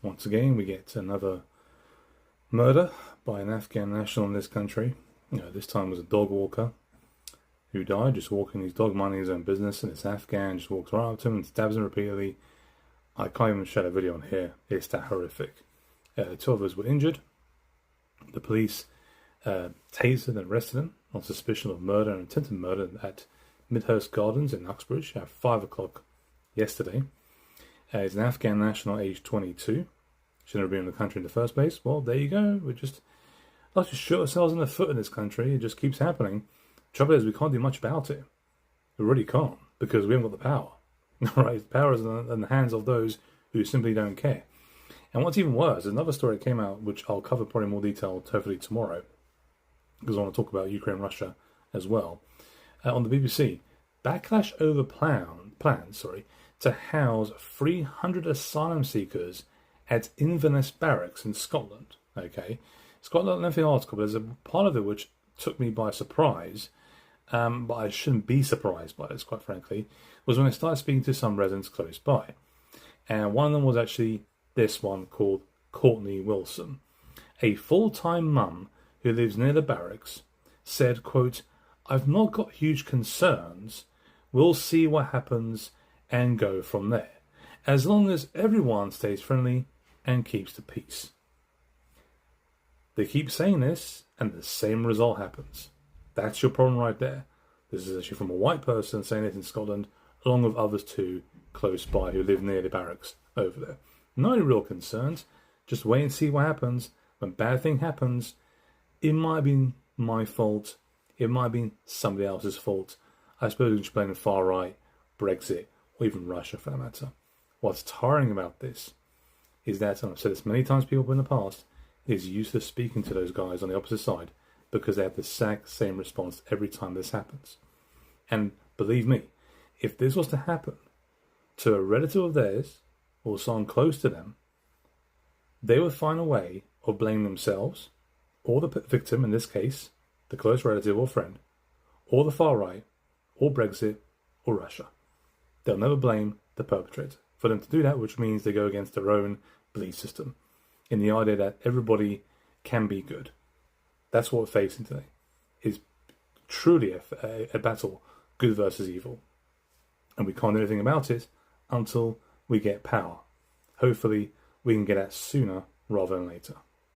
Once again, we get another murder by an Afghan national in this country. This time was a dog walker who died just walking his dog, minding his own business, and this Afghan just walks right up to him and stabs him repeatedly. I can't even show a video on here. It's that horrific. 2 of us were injured. The police tasered and arrested him on suspicion of murder and attempted murder at Midhurst Gardens in Uxbridge at 5 o'clock yesterday. He's an Afghan national, aged 22. Should never been in the country in the first place. Well, there you go. We just like to shoot ourselves in the foot in this country. It just keeps happening. Trouble is, we can't do much about it. We really can't, because we haven't got the power. Right? The power is in the hands of those who simply don't care. And what's even worse, there's another story that came out, which I'll cover probably in more detail, hopefully tomorrow, because I want to talk about Ukraine and Russia as well. On the BBC, backlash over plans to house 300 asylum seekers at Inverness Barracks in Scotland. Okay, it's quite a lengthy article, but there's a part of it which took me by surprise, but I shouldn't be surprised by this, quite frankly, was when I started speaking to some residents close by. And one of them was actually this one called Courtney Wilson, a full-time mum who lives near the barracks, said, quote, "I've not got huge concerns. We'll see what happens and go from there, as long as everyone stays friendly and keeps the peace." They keep saying this, and the same result happens. That's your problem right there. This is actually from a white person saying it in Scotland, along with others too, close by, who live near the barracks over there. No real concerns. Just wait and see what happens. When bad thing happens, it might have been my fault. It might have been somebody else's fault. I suppose we can just blame the far right, Brexit, or even Russia for that matter. What's tiring about this is that, and I've said this many times to people in the past, it is useless speaking to those guys on the opposite side because they have the exact same response every time this happens. And believe me, if this was to happen to a relative of theirs or someone close to them, they would find a way of blaming themselves, or the victim, in this case, the close relative or friend, or the far right, or Brexit, or Russia. They'll never blame the perpetrator. For them to do that, which means they go against their own belief system, in the idea that everybody can be good. That's what we're facing today, is truly a battle, good versus evil. And we can't do anything about it until we get power. Hopefully, we can get that sooner rather than later.